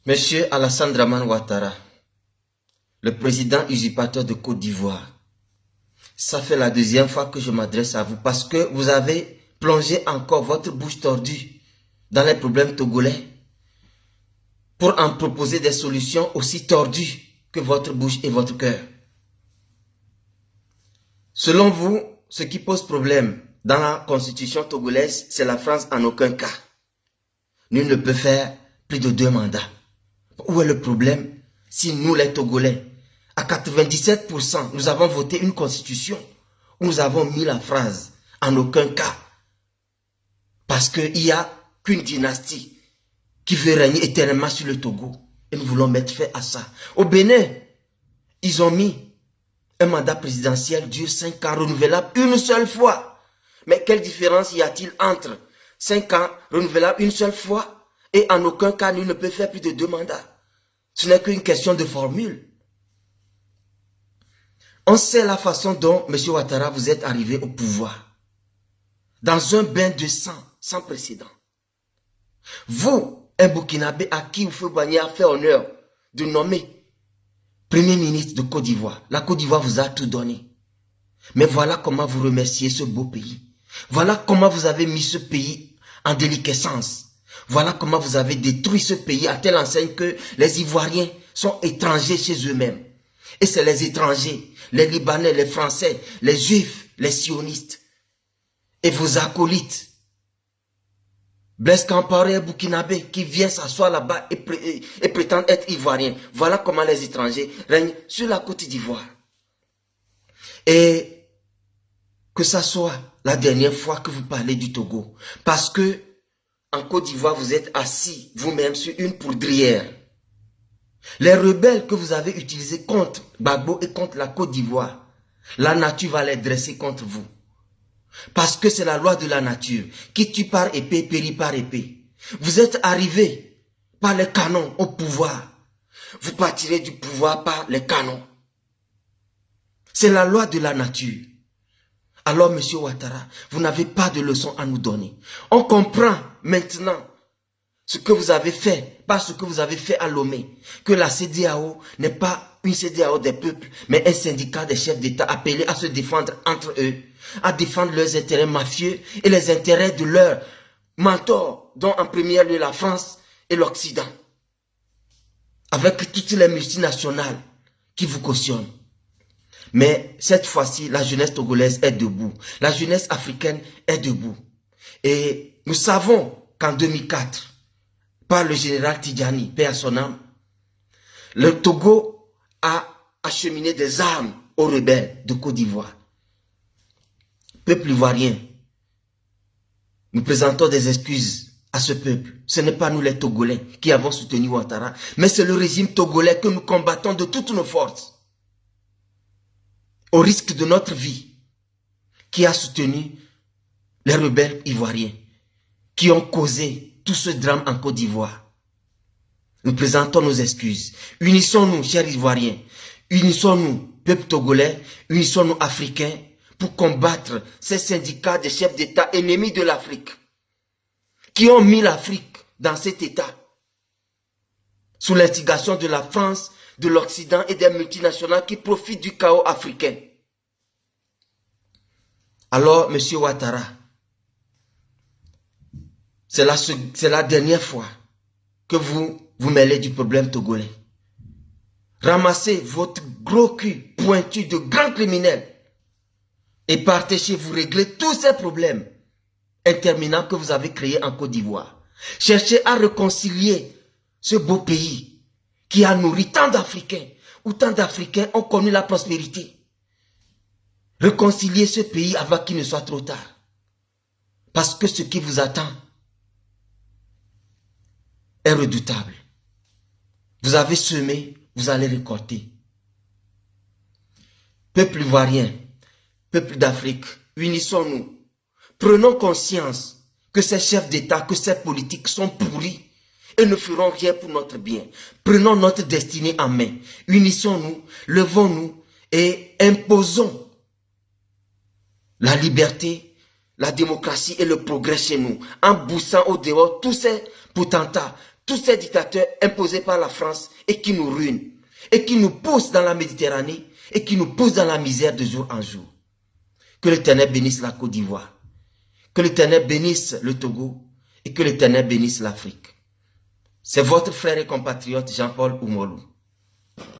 Monsieur Alassane Dramane Ouattara, le président usurpateur de Côte d'Ivoire, ça fait la deuxième fois que je m'adresse à vous parce que vous avez plongé encore votre bouche tordue dans les problèmes togolais pour en proposer des solutions aussi tordues que votre bouche et votre cœur. Selon vous, ce qui pose problème dans la constitution togolaise, c'est la France en aucun cas. Nul ne peut faire plus de 2 mandats. Où est le problème si nous les Togolais, à 97%, nous avons voté une constitution où nous avons mis la phrase « en aucun cas » parce qu'il n'y a qu'une dynastie qui veut régner éternellement sur le Togo et nous voulons mettre fin à ça. Au Bénin, ils ont mis un mandat présidentiel dure 5 ans renouvelable une seule fois. Mais quelle différence y a-t-il entre 5 ans renouvelable une seule fois et en aucun cas nul ne peut faire plus de 2 mandats? Ce n'est qu'une question de formule. On sait la façon dont, M. Ouattara, vous êtes arrivé au pouvoir. Dans un bain de sang sans précédent. Vous, un Burkinabé à qui Houphouët-Boigny a fait honneur de nommer Premier ministre de Côte d'Ivoire. La Côte d'Ivoire vous a tout donné. Mais voilà comment vous remerciez ce beau pays. Voilà comment vous avez mis ce pays en déliquescence. Voilà comment vous avez détruit ce pays à telle enseigne que les Ivoiriens sont étrangers chez eux-mêmes. Et c'est les étrangers, les Libanais, les Français, les Juifs, les sionistes et vos acolytes. Blaise Compaoré et Burkinabé qui vient s'asseoir là-bas et prétendent être Ivoiriens. Voilà comment les étrangers règnent sur la Côte d'Ivoire. Et que ça soit la dernière fois que vous parlez du Togo. Parce que en Côte d'Ivoire, vous êtes assis vous-même sur une poudrière. Les rebelles que vous avez utilisés contre Gbagbo et contre la Côte d'Ivoire, la nature va les dresser contre vous. Parce que c'est la loi de la nature. Qui tue par épée, périt par épée. Vous êtes arrivés par les canons au pouvoir. Vous partirez du pouvoir par les canons. C'est la loi de la nature. Alors, M. Ouattara, vous n'avez pas de leçon à nous donner. On comprend maintenant ce que vous avez fait, pas ce que vous avez fait à Lomé, que la CEDEAO n'est pas une CEDEAO des peuples, mais un syndicat des chefs d'État appelés à se défendre entre eux, à défendre leurs intérêts mafieux et les intérêts de leurs mentors, dont en premier lieu la France et l'Occident, avec toutes les multinationales qui vous cautionnent. Mais cette fois-ci, la jeunesse togolaise est debout. La jeunesse africaine est debout. Et nous savons qu'en 2004, par le général Tidjani, paix à son âme, le Togo a acheminé des armes aux rebelles de Côte d'Ivoire. Peuple ivoirien, nous présentons des excuses à ce peuple. Ce n'est pas nous les Togolais qui avons soutenu Ouattara, mais c'est le régime togolais que nous combattons de toutes nos forces, au risque de notre vie, qui a soutenu les rebelles ivoiriens, qui ont causé tout ce drame en Côte d'Ivoire. Nous présentons nos excuses. Unissons-nous, chers Ivoiriens, unissons-nous, peuple togolais, unissons-nous, Africains, pour combattre ces syndicats de chefs d'État ennemis de l'Afrique, qui ont mis l'Afrique dans cet état, sous l'instigation de la France, de l'Occident et des multinationales qui profitent du chaos africain. Alors, M. Ouattara, c'est la dernière fois que vous vous mêlez du problème togolais. Ramassez votre gros cul pointu de grands criminels et partez chez vous régler tous ces problèmes interminables que vous avez créés en Côte d'Ivoire. Cherchez à réconcilier ce beau pays qui a nourri tant d'Africains, où tant d'Africains ont connu la prospérité. Réconcilier ce pays avant qu'il ne soit trop tard. Parce que ce qui vous attend est redoutable. Vous avez semé, vous allez récolter. Peuple ivoirien, peuple d'Afrique, unissons-nous. Prenons conscience que ces chefs d'État, que ces politiques sont pourris et ne feront rien pour notre bien. Prenons notre destinée en main. Unissons-nous, levons-nous et imposons la liberté, la démocratie et le progrès chez nous, en poussant au dehors tous ces potentats, tous ces dictateurs imposés par la France et qui nous ruinent, et qui nous poussent dans la Méditerranée, et qui nous poussent dans la misère de jour en jour. Que l'Éternel bénisse la Côte d'Ivoire, que l'Éternel bénisse le Togo, et que l'Éternel bénisse l'Afrique. C'est votre frère et compatriote Jean-Paul Oumolou.